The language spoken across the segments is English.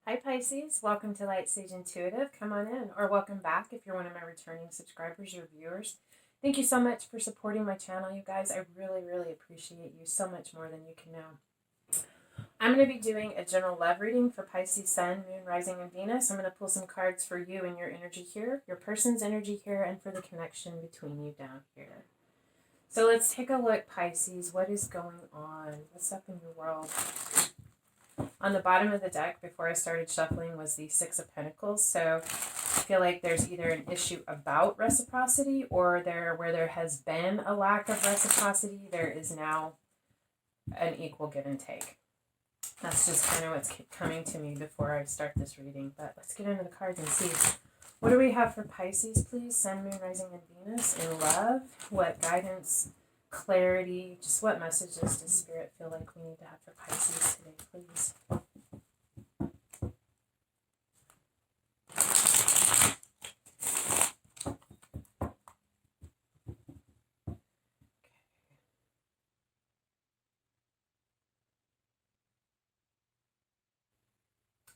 Hi Pisces, welcome to Lightsageintuitive. Come on in, or welcome back if you're one of my returning subscribers or viewers. Thank you so much for supporting my channel, you guys. I really appreciate you so much more than you can know. I'm going to be doing a general love reading for Pisces Sun, Moon, Rising, and Venus. I'm going to pull some cards for you and your energy here, your person's energy here, and for the connection between you down here. So let's take a look, Pisces. What is going on? What's up in your world? On the bottom of the deck, before I started shuffling, was the Six of Pentacles. So I feel like there's either an issue about reciprocity or where there has been a lack of reciprocity, there is now an equal give and take. That's just kind of what's coming to me before I start this reading. But let's get into the cards and see. What do we have for Pisces, please? Sun, Moon, Rising, and Venus in love. What guidance, clarity, just what messages does Spirit feel like we need to have for Pisces today, please? All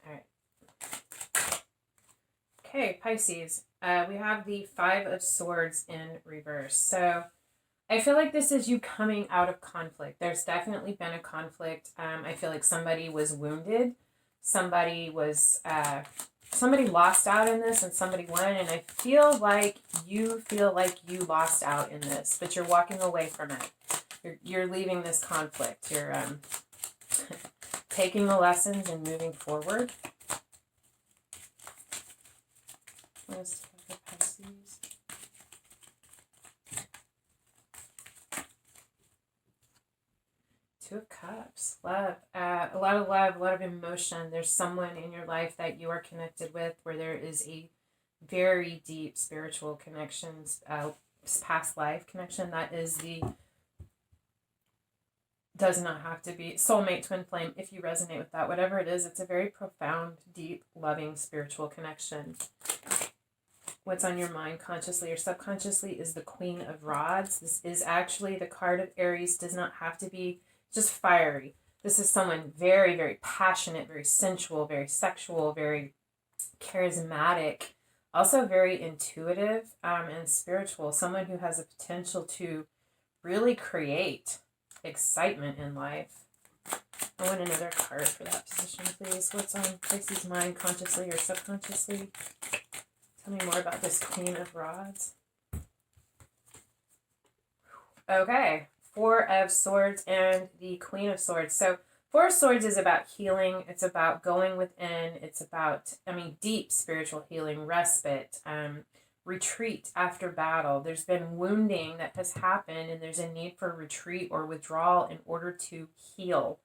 right. Okay, Pisces. We have the Five of Swords in reverse. So I feel like this is you coming out of conflict. There's definitely been a conflict. I feel like somebody was wounded. Somebody lost out in this and somebody won. And I feel like you lost out in this, but you're walking away from it. You're leaving this conflict. You're taking the lessons and moving forward. Let's talk about Pisces. Two of Cups, love, a lot of love, a lot of emotion. There's someone in your life that you are connected with where there is a very deep spiritual connections, past life connection. That is does not have to be soulmate, twin flame. If you resonate with that, whatever it is, it's a very profound, deep, loving spiritual connection. What's on your mind, consciously or subconsciously, is the Queen of Rods. This is actually the card of Aries. Does not have to be just fiery. This is someone very passionate, very sensual, very sexual, very charismatic, also very intuitive and spiritual. Someone who has the potential to really create excitement in life. I want another card for that position, please. What's on Pisces' mind, consciously or subconsciously? Tell me more about this Queen of Rods. Okay, Four of Swords and the Queen of Swords. So Four of Swords is about healing. It's about going within. It's about, deep spiritual healing, respite, retreat after battle. There's been wounding that has happened and there's a need for retreat or withdrawal in order to heal.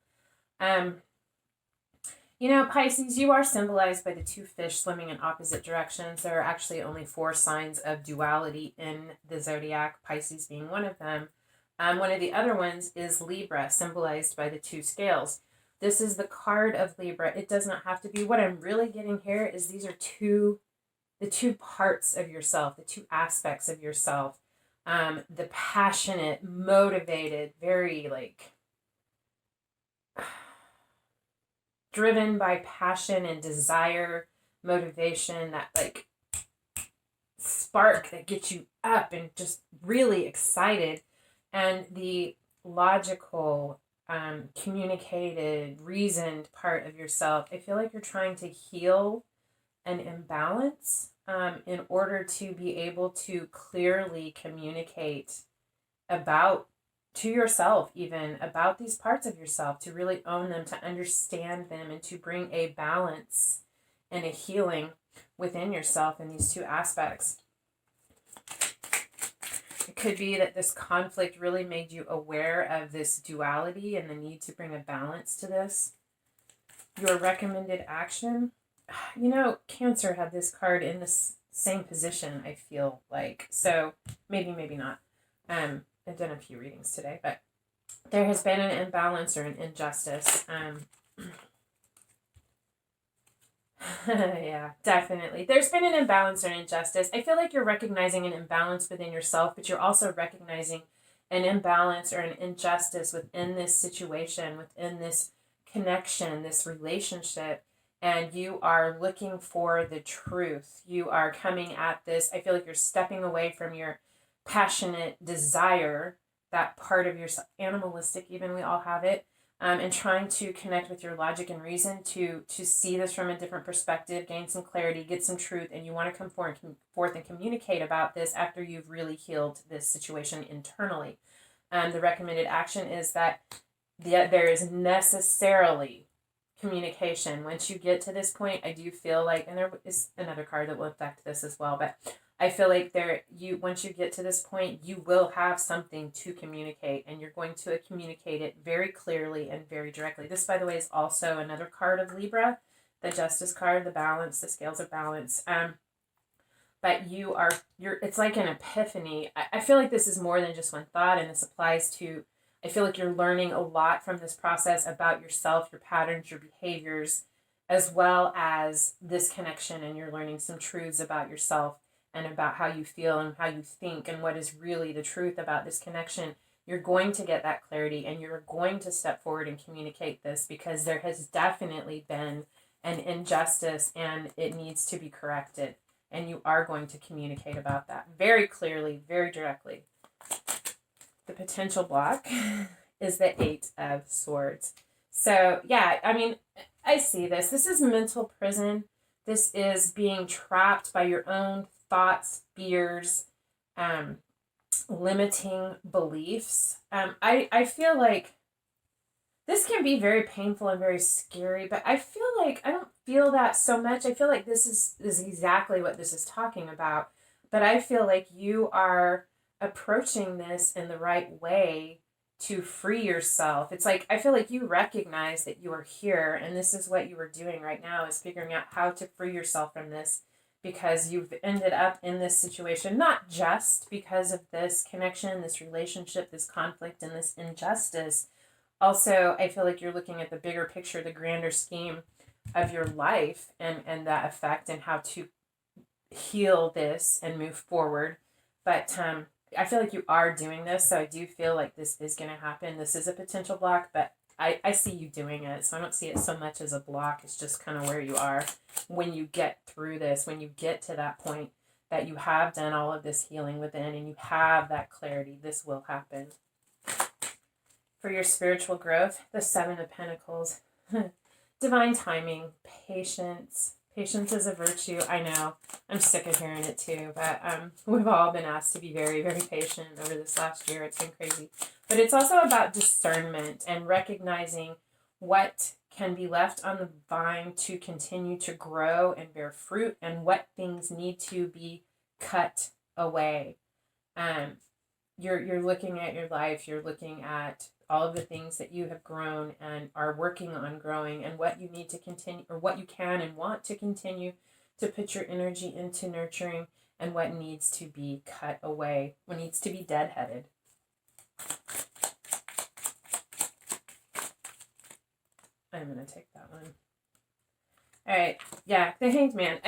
Pisces, you are symbolized by the two fish swimming in opposite directions. There are actually only 4 signs of duality in the zodiac, Pisces being one of them. One of the other ones is Libra, symbolized by the 2 scales. This is the card of Libra. It does not have to be. What I'm really getting here is these are the two parts of yourself, the 2 aspects of yourself. The passionate, motivated, very driven by passion and desire, motivation, that spark that gets you up and just really excited. And the logical, communicated, reasoned part of yourself. I feel like you're trying to heal an imbalance in order to be able to clearly communicate to yourself, even about these parts of yourself, to really own them, to understand them, and to bring a balance and a healing within yourself in these 2 aspects. It could be that this conflict really made you aware of this duality and the need to bring a balance to this. Your recommended action, Cancer had this card in the same position, I feel like. So maybe not. I've done a few readings today, but there has been an imbalance or an injustice. Yeah, definitely. There's been an imbalance or an injustice. I feel like you're recognizing an imbalance within yourself, but you're also recognizing an imbalance or an injustice within this situation, within this connection, this relationship. and you are looking for the truth. You are coming at this. I feel like you're stepping away from your passionate desire, that part of yourself, animalistic even, we all have it, and trying to connect with your logic and reason to see this from a different perspective, gain some clarity, get some truth, and you want to come forth and communicate about this after you've really healed this situation internally. The recommended action is that there is necessarily communication. Once you get to this point, I do feel like, and there is another card that will affect this as well, but I feel like once you get to this point, you will have something to communicate, and you're going to communicate it very clearly and very directly. This, by the way, is also another card of Libra, the Justice card, the balance, the scales of balance. But it's like an epiphany. I feel like this is more than just one thought, and this applies to, I feel like you're learning a lot from this process about yourself, your patterns, your behaviors, as well as this connection, and you're learning some truths about yourself and about how you feel and how you think and what is really the truth about this connection. You're going to get that clarity, and you're going to step forward and communicate this, because there has definitely been an injustice and it needs to be corrected. And you are going to communicate about that very clearly, very directly. The potential block is the 8 of Swords. So, yeah, I mean, I see this. This is mental prison. This is being trapped by your own thoughts, fears, limiting beliefs. I feel like this can be very painful and very scary, but I feel like I don't feel that so much. I feel like this is exactly what this is talking about, but I feel like you are approaching this in the right way to free yourself. It's like, I feel like you recognize that you are here, and this is what you are doing right now, is figuring out how to free yourself from this, because you've ended up in this situation, not just because of this connection, this relationship, this conflict, and this injustice. Also, I feel like you're looking at the bigger picture, the grander scheme of your life, and that effect, and how to heal this and move forward. But I feel like you are doing this, so I do feel like this is going to happen. This is a potential block, but I see you doing it, so I don't see it so much as a block. It's just kind of where you are when you get through this, when you get to that point that you have done all of this healing within and you have that clarity. This will happen. For your spiritual growth, the 7 of Pentacles, divine timing, patience. Patience is a virtue. I know. I'm sick of hearing it too, but we've all been asked to be very, very patient over this last year. It's been crazy. But it's also about discernment and recognizing what can be left on the vine to continue to grow and bear fruit, and what things need to be cut away. You're looking at your life. You're looking at all of the things that you have grown and are working on growing, and what you need to continue, or what you can and want to continue to put your energy into nurturing, and what needs to be cut away, what needs to be deadheaded. I'm going to take that one. All right. Yeah, the Hanged Man.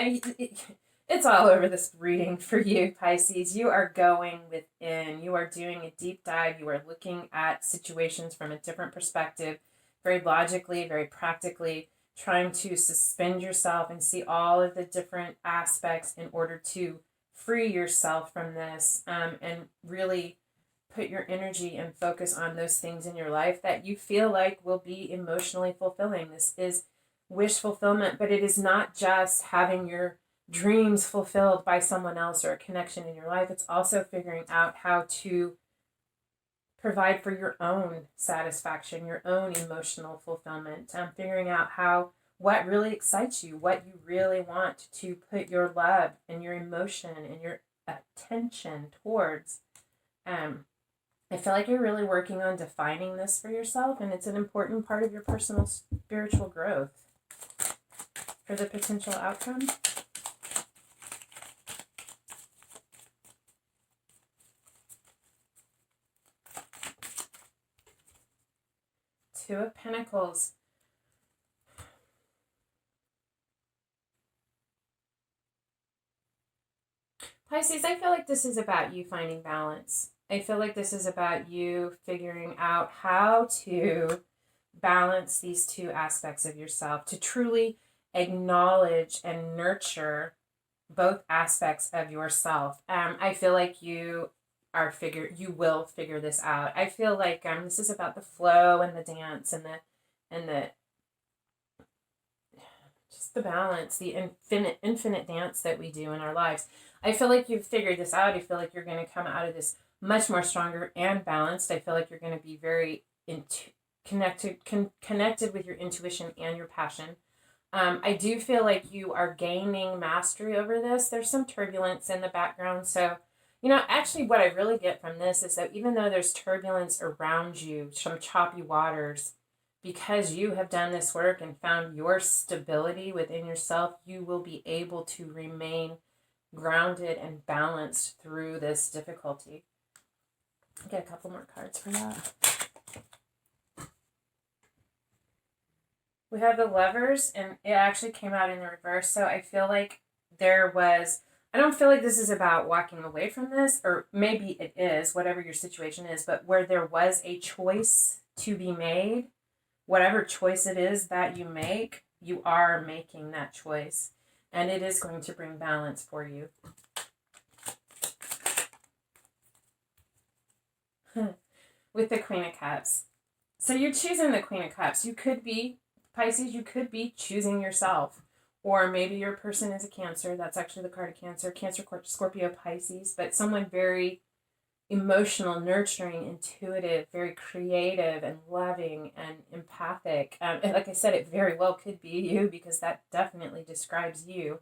It's all over this reading for you, Pisces. You are going within. You are doing a deep dive. You are looking at situations from a different perspective, very logically, very practically, trying to suspend yourself and see all of the different aspects in order to free yourself from this, and really put your energy and focus on those things in your life that you feel like will be emotionally fulfilling. This is wish fulfillment, but it is not just having your dreams fulfilled by someone else or a connection in your life. It's also figuring out how to provide for your own satisfaction, your own emotional fulfillment, figuring out what really excites you, what you really want to put your love and your emotion and your attention towards. I feel like you're really working on defining this for yourself, and it's an important part of your personal spiritual growth. For the potential outcome, Two of Pentacles. Pisces, I feel like this is about you finding balance. I feel like this is about you figuring out how to balance these two aspects of yourself, to truly acknowledge and nurture both aspects of yourself. I feel like you will figure this out. I feel like this is about the flow and the dance and the just the balance, the infinite dance that we do in our lives. I feel like you've figured this out. I feel like you're going to come out of this much more stronger and balanced. I feel like you're going to be very connected with your intuition and your passion. I do feel like you are gaining mastery over this. There's some turbulence in the background. So, actually what I really get from this is that even though there's turbulence around you, some choppy waters, because you have done this work and found your stability within yourself, you will be able to remain grounded and balanced through this difficulty. I'll get a couple more cards for that. We have the Lovers, and it actually came out in the reverse, so I feel like I don't feel like this is about walking away from this, or maybe it is, whatever your situation is, but where there was a choice to be made, whatever choice it is that you make, you are making that choice, and it is going to bring balance for you. With the Queen of Cups. So you're choosing the Queen of Cups. You could be Pisces, you could be choosing yourself. Or maybe your person is a Cancer. That's actually the card of Cancer. Cancer, Scorpio, Pisces. But someone very emotional, nurturing, intuitive, very creative and loving and empathic. And like I said, it very well could be you, because that definitely describes you.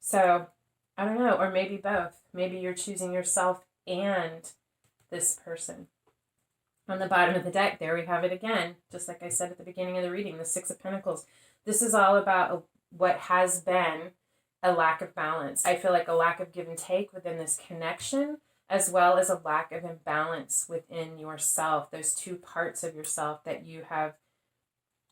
So, I don't know. Or maybe both. Maybe you're choosing yourself and this person. On the bottom of the deck, there we have it again. Just like I said at the beginning of the reading, the Six of Pentacles. This is all about what has been a lack of balance. I feel like a lack of give and take within this connection, as well as a lack of imbalance within yourself. Those two parts of yourself that you have,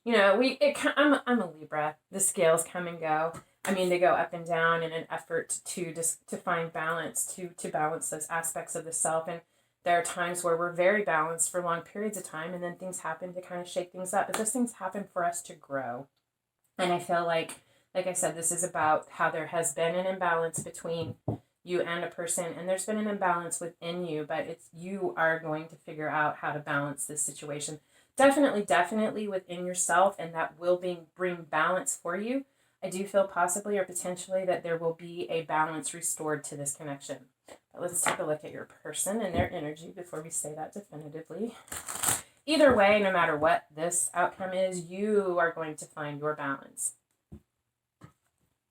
I'm a Libra. The scales come and go. I mean, they go up and down in an effort to find balance, to balance those aspects of the self. And there are times where we're very balanced for long periods of time, and then things happen to kind of shake things up. But those things happen for us to grow. And I feel like I said, this is about how there has been an imbalance between you and a person, and there's been an imbalance within you, but you are going to figure out how to balance this situation. Definitely within yourself, and that will bring balance for you. I do feel possibly or potentially that there will be a balance restored to this connection. But let's take a look at your person and their energy before we say that definitively. Either way, no matter what this outcome is, you are going to find your balance.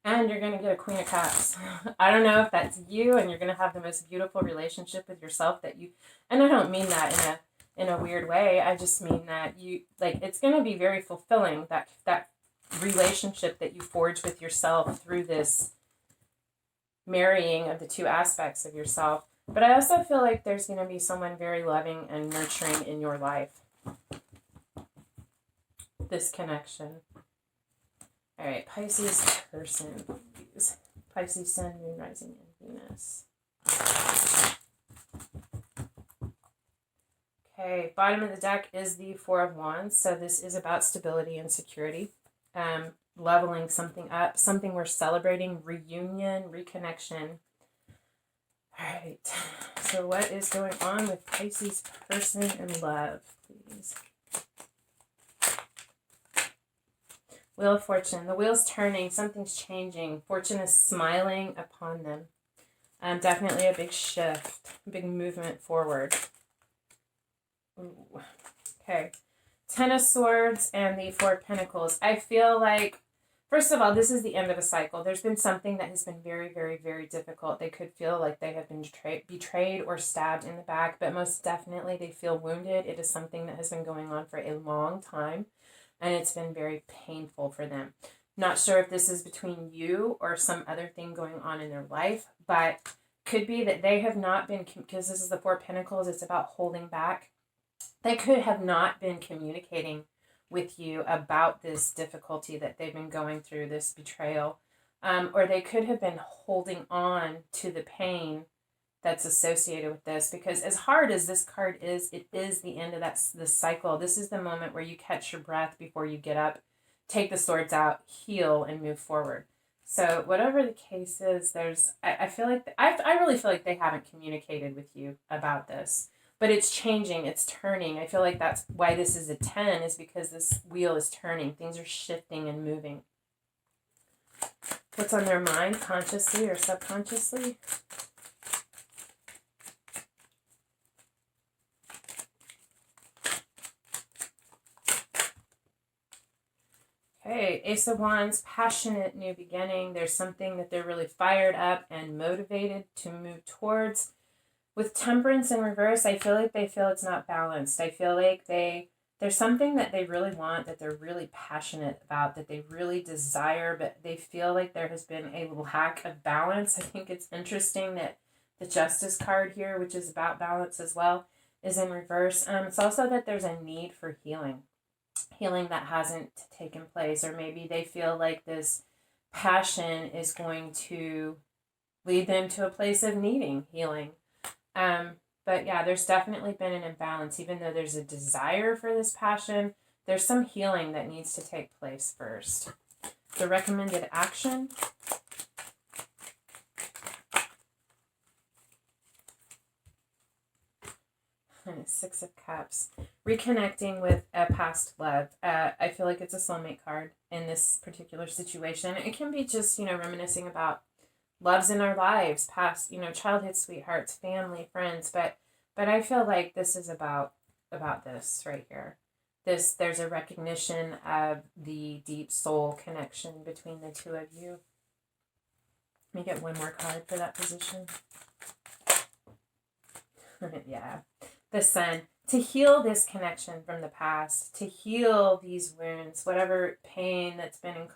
And you're going to get a Queen of Cups. I don't know if that's you, and you're going to have the most beautiful relationship with yourself and I don't mean that in a weird way. I just mean that it's going to be very fulfilling, that relationship that you forge with yourself through this marrying of the two aspects of yourself. But I also feel like there's going to be someone very loving and nurturing in your life. This connection. All right, Pisces person, please. Pisces Sun, Moon, Rising, and Venus. Okay, bottom of the deck is the Four of Wands. So this is about stability and security. Leveling something up, something we're celebrating, reunion, reconnection. All right, so what is going on with Pisces person in love, please? Wheel of Fortune. The wheel's turning. Something's changing. Fortune is smiling upon them. Definitely a big shift. A big movement forward. Ooh. Okay. Ten of Swords and the Four of Pentacles. I feel like, first of all, this is the end of a cycle. There's been something that has been very, very, very difficult. They could feel like they have been betrayed or stabbed in the back, but most definitely they feel wounded. It is something that has been going on for a long time, and it's been very painful for them. Not sure if this is between you or some other thing going on in their life, but could be that they have not been, because this is the Four of Pentacles, it's about holding back. They could have not been communicating with you about this difficulty that they've been going through, this betrayal, or they could have been holding on to the pain that's associated with this, because as hard as this card is, it is the end of this cycle. This is the moment where you catch your breath before you get up take the swords out, heal, and move forward. So whatever the case is, I feel like, I really feel like they haven't communicated with you about this. But it's changing, it's turning. I feel like that's why this is a 10, is because this wheel is turning. Things are shifting and moving. What's on their mind, consciously or subconsciously? Okay, Ace of Wands, passionate new beginning. There's something that they're really fired up and motivated to move towards. With Temperance in reverse, I feel like they feel it's not balanced. I feel like there's something that they really want, that they're really passionate about, that they really desire, but they feel like there has been a lack of balance. I think it's interesting that the Justice card here, which is about balance as well, is in reverse. It's also that there's a need for healing that hasn't taken place, or maybe they feel like this passion is going to lead them to a place of needing healing. But yeah, there's definitely been an imbalance. Even though there's a desire for this passion, there's some healing that needs to take place first. The recommended action. Six of Cups. Reconnecting with a past love. I feel like it's a soulmate card in this particular situation. It can be just, reminiscing about loves in our lives, past, childhood sweethearts, family, friends. But I feel like this is about this right here. There's a recognition of the deep soul connection between the two of you. Let me get one more card for that position. Yeah. The Sun. To heal this connection from the past, to heal these wounds, whatever pain that's been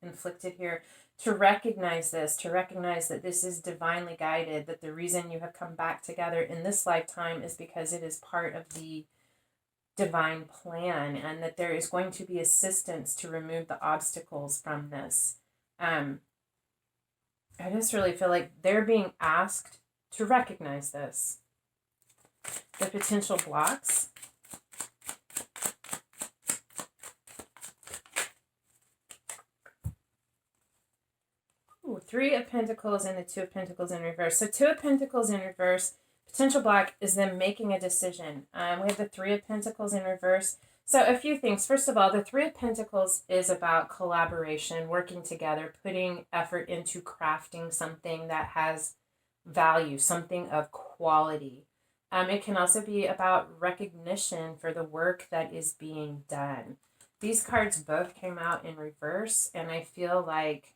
inflicted here, to recognize that this is divinely guided, that the reason you have come back together in this lifetime is because it is part of the divine plan, and that there is going to be assistance to remove the obstacles from this. I just really feel like they're being asked to recognize this. The potential blocks. Ooh, Three of Pentacles and the Two of Pentacles in reverse. So Two of Pentacles in reverse, potential block is them making a decision. We have the Three of Pentacles in reverse. So a few things. First of all, the Three of Pentacles is about collaboration, working together, putting effort into crafting something that has value, something of quality. It can also be about recognition for the work that is being done. These cards both came out in reverse, and I feel like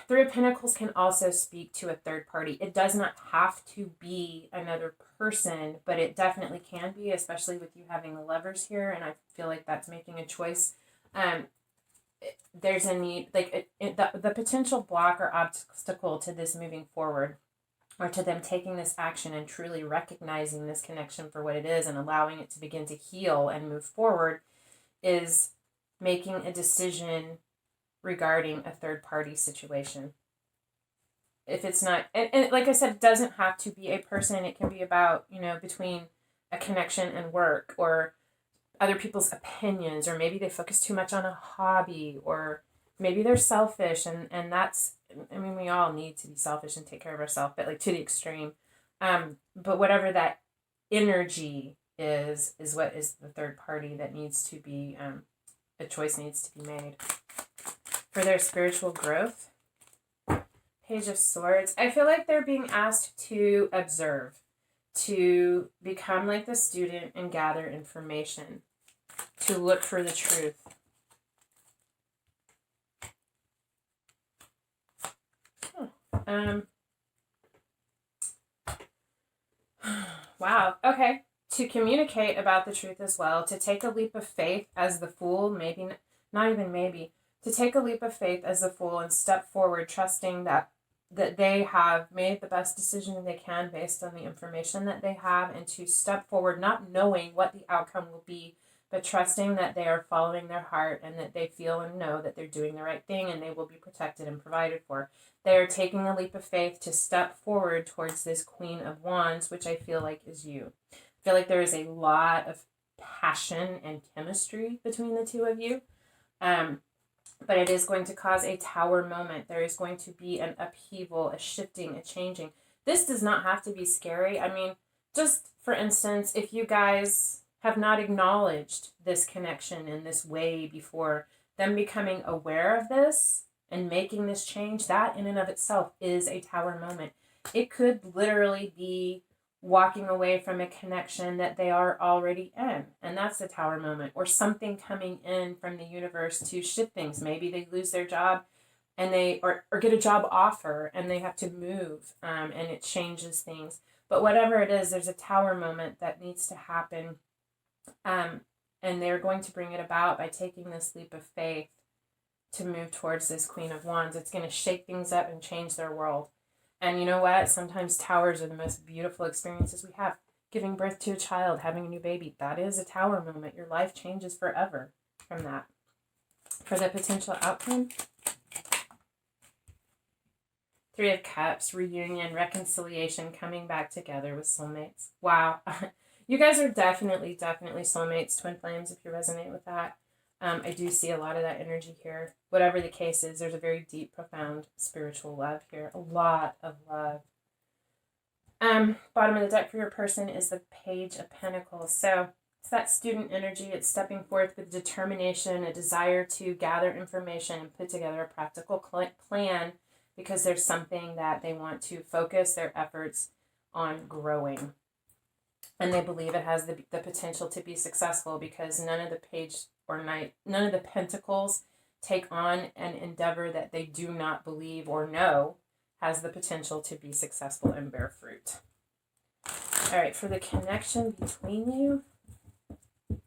Three of Pentacles can also speak to a third party. It does not have to be another person, but it definitely can be, especially with you having the Lovers here, and I feel like that's making a choice. There's a need, like the potential block or obstacle to this moving forward, or to them taking this action and truly recognizing this connection for what it is and allowing it to begin to heal and move forward, is making a decision regarding a third party situation. If it's not, and like I said, it doesn't have to be a person. It can be about, between a connection and work, or other people's opinions, or maybe they focus too much on a hobby, or maybe they're selfish, and that's, we all need to be selfish and take care of ourselves, but like to the extreme. But whatever that energy is what is the third party that needs to be, a choice needs to be made. For their spiritual growth, Page of Swords. I feel like they're being asked to observe, to become like the student and gather information, to look for the truth. Wow. Okay. To communicate about the truth as well, to take a leap of faith as the Fool, maybe, not even maybe, to take a leap of faith as the Fool and step forward, trusting that they have made the best decision they can based on the information that they have, and to step forward not knowing what the outcome will be, but trusting that they are following their heart, and that they feel and know that they're doing the right thing and they will be protected and provided for. They are taking a leap of faith to step forward towards this Queen of Wands, which I feel like is you. I feel like there is a lot of passion and chemistry between the two of you. But it is going to cause a tower moment. There is going to be an upheaval, a shifting, a changing. This does not have to be scary. I mean, just for instance, if you guys have not acknowledged this connection in this way before, them becoming aware of this and making this change, that in and of itself is a tower moment. It could literally be walking away from a connection that they are already in, and that's the tower moment. Or something coming in from the universe to shift things. Maybe they lose their job and they or get a job offer and they have to move, and it changes things. But whatever it is, there's a tower moment that needs to happen, and they're going to bring it about by taking this leap of faith to move towards this Queen of Wands. It's going to shake things up and change their world. And you know what? Sometimes towers are the most beautiful experiences we have. Giving birth to a child, having a new baby, that is a tower moment. Your life changes forever from that. For the potential outcome, Three of Cups, reunion, reconciliation, coming back together with soulmates. Wow. You guys are definitely soulmates, twin flames, if you resonate with that. I do see a lot of that energy here. Whatever the case is, there's a very deep, profound spiritual love here. A lot of love. Bottom of the deck for your person is the Page of Pentacles. So it's that student energy. It's stepping forth with determination, a desire to gather information and put together a practical plan because there's something that they want to focus their efforts on growing. And they believe it has the potential to be successful because none of the Page or Knight, none of the Pentacles take on an endeavor that they do not believe or know has the potential to be successful and bear fruit. All right, for the connection between you, what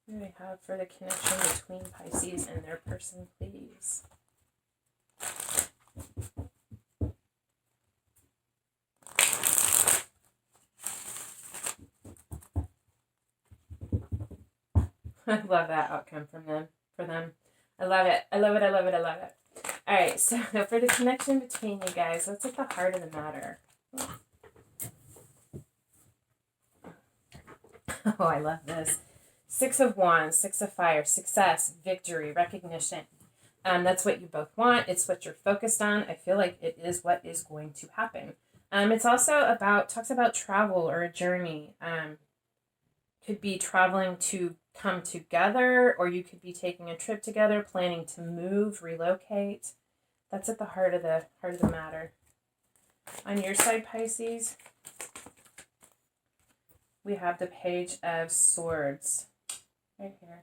do we have for the connection between Pisces and their person, please? I love that outcome for them. I love it. I love it. I love it. I love it. All right, so for the connection between you guys, what's at the heart of the matter? Oh, I love this. Six of Wands, Six of Fire, success, victory, recognition. That's what you both want. It's what you're focused on. I feel like it is what is going to happen. It's also talks about travel or a journey. Could be traveling to come together, or you could be taking a trip together, planning to move, relocate. That's at the heart of the matter. On your side, Pisces, we have the Page of Swords right here.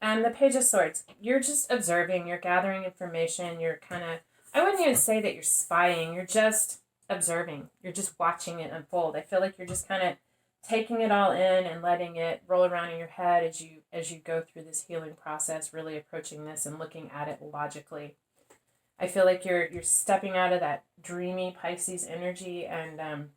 And the Page of Swords, you're just observing, you're gathering information, you're kind of, I wouldn't even say that you're spying, you're just observing, you're just watching it unfold. I feel like you're just kind of taking it all in and letting it roll around in your head as you go through this healing process, really approaching this and looking at it logically. I feel like you're stepping out of that dreamy Pisces energy and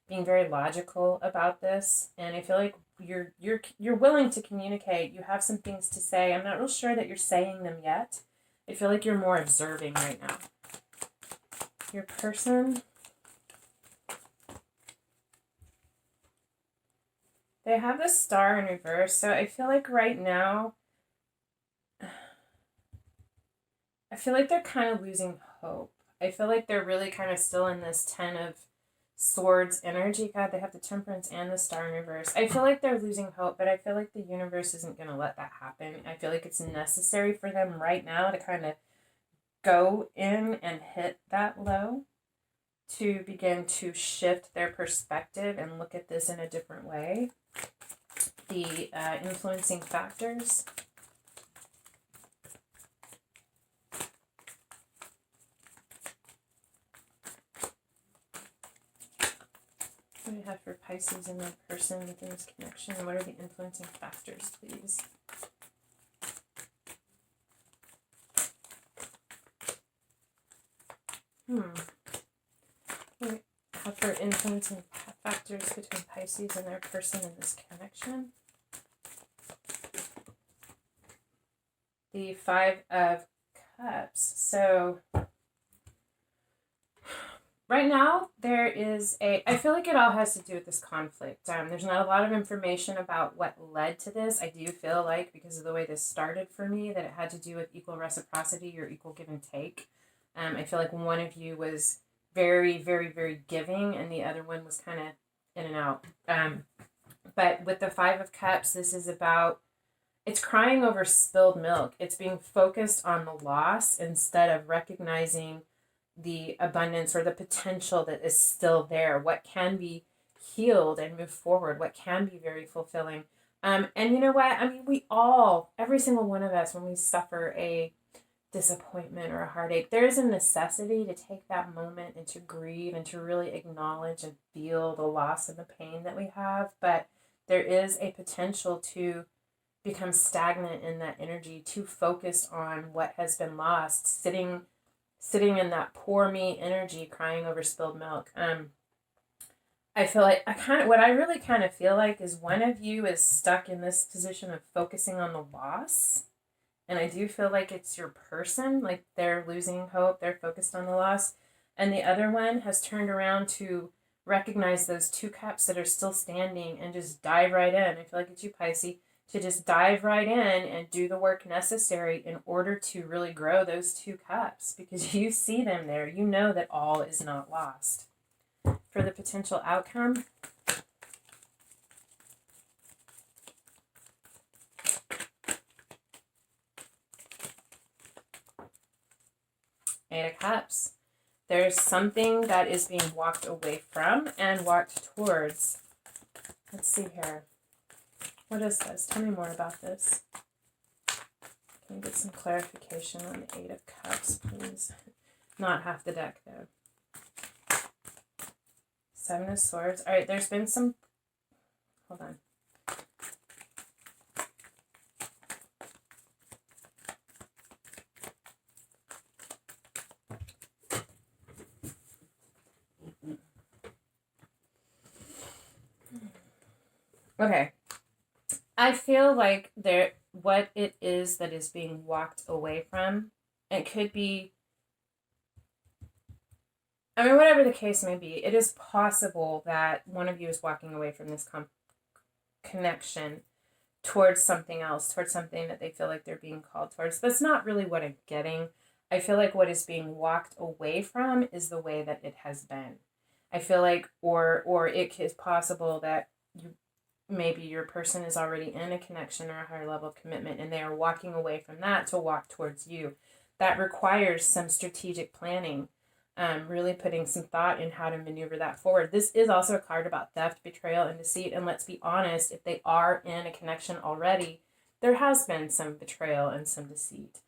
being very logical about this. And I feel like you're willing to communicate. You have some things to say. I'm not real sure that you're saying them yet. I feel like you're more observing right now. Your person, they have the Star in reverse. So I feel like right now, I feel like they're kind of losing hope. I feel like they're really kind of still in this Ten of Swords energy. God, they have the Temperance and the Star in reverse. I feel like they're losing hope, but I feel like the universe isn't going to let that happen. I feel like it's necessary for them right now to kind of go in and hit that low to begin to shift their perspective and look at this in a different way. The influencing factors. What do we have for Pisces and their person within this connection? What are the influencing factors, please? What do we have for influencing factors between Pisces and their person in this connection? The Five of Cups. So Right now, there is I feel like it all has to do with this conflict. There's not a lot of information about what led to this. I do feel like, because of the way this started for me, that it had to do with equal reciprocity or equal give and take. I feel like one of you was very, very, very giving, and the other one was kind of in and out. But with the Five of Cups, this is about, it's crying over spilled milk. It's being focused on the loss instead of recognizing the abundance or the potential that is still there, what can be healed and move forward, what can be very fulfilling. And you know what? I mean, we all, every single one of us, when we suffer a disappointment or a heartache, there is a necessity to take that moment and to grieve and to really acknowledge and feel the loss and the pain that we have. But there is a potential to become stagnant in that energy, too focused on what has been lost, sitting in that poor me energy, crying over spilled milk. I feel like what I really kind of feel like is one of you is stuck in this position of focusing on the loss. And I do feel like it's your person, like they're losing hope, they're focused on the loss. And the other one has turned around to recognize those two cups that are still standing and just dive right in. I feel like it's you, Pisces, to just dive right in and do the work necessary in order to really grow those two cups, because you see them there. You know that all is not lost. For the potential outcome, Eight of Cups. There's something that is being walked away from and walked towards. Let's see here. What is this? Tell me more about this. Can you get some clarification on the Eight of Cups, please? Not half the deck, though. Seven of Swords. All right, there's been some... Hold on. Okay. I feel like what it is that is being walked away from, it could be, I mean, whatever the case may be, it is possible that one of you is walking away from this connection towards something else, towards something that they feel like they're being called towards. That's not really what I'm getting. I feel like what is being walked away from is the way that it has been. I feel like, or it is possible that maybe your person is already in a connection or a higher level of commitment and they are walking away from that to walk towards you. That requires some strategic planning, really putting some thought in how to maneuver that forward. This is also a card about theft, betrayal, and deceit. And let's be honest, if they are in a connection already, there has been some betrayal and some deceit.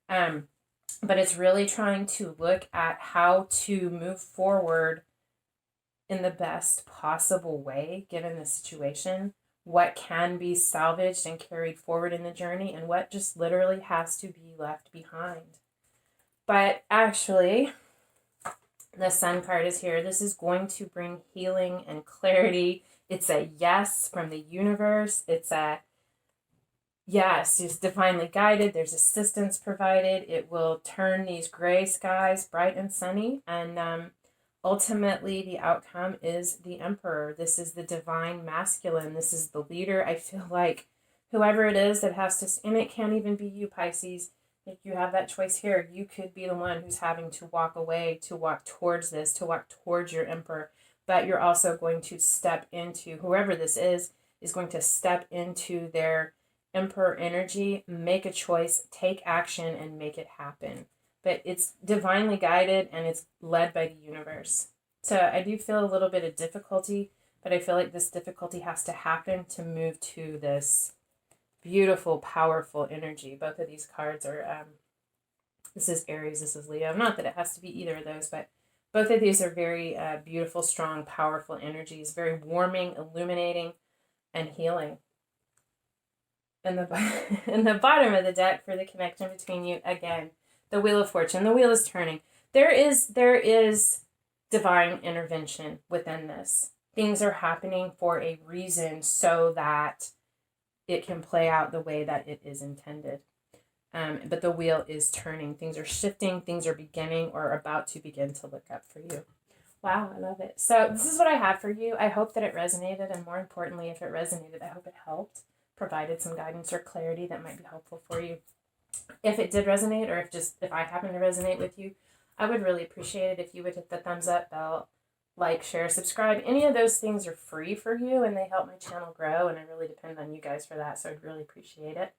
But it's really trying to look at how to move forward in the best possible way, given the situation, what can be salvaged and carried forward in the journey, and what just literally has to be left behind. But actually, the Sun card is here. This is going to bring healing and clarity. It's a yes from the universe. It's a yes, it's divinely guided. There's assistance provided. It will turn these gray skies bright and sunny. And ultimately, the outcome is the Emperor. This is the divine masculine. This is the leader. I feel like whoever it is that has to, and it can't even be you, Pisces. If you have that choice here, you could be the one who's having to walk away, to walk towards this, to walk towards your Emperor. But you're also going to step into, whoever this is going to step into their Emperor energy, make a choice, take action, and make it happen. But it's divinely guided and it's led by the universe. So I do feel a little bit of difficulty, but I feel like this difficulty has to happen to move to this beautiful, powerful energy. Both of these cards are, this is Aries, this is Leo. Not that it has to be either of those, but both of these are very beautiful, strong, powerful energies, very warming, illuminating, and healing. And in the bottom of the deck for the connection between you, again, the Wheel of Fortune. The wheel is turning. There is divine intervention within this. Things are happening for a reason so that it can play out the way that it is intended. But the wheel is turning. Things are shifting. Things are beginning or about to begin to look up for you. Wow, I love it. So this is what I have for you. I hope that it resonated, and more importantly, if it resonated, I hope it helped, provided some guidance or clarity that might be helpful for you. If it did resonate, or if I happen to resonate with you, I would really appreciate it if you would hit the thumbs up, bell, like, share, subscribe. Any of those things are free for you, and they help my channel grow, and I really depend on you guys for that, so I'd really appreciate it.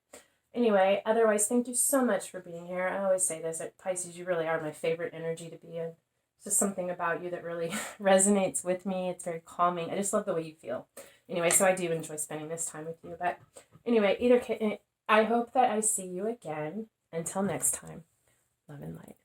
Anyway, otherwise, thank you so much for being here. I always say this, at Pisces, you really are my favorite energy to be in. It's just something about you that really resonates with me. It's very calming. I just love the way you feel. Anyway, so I do enjoy spending this time with you. But anyway, I hope that I see you again. Until next time, love and light.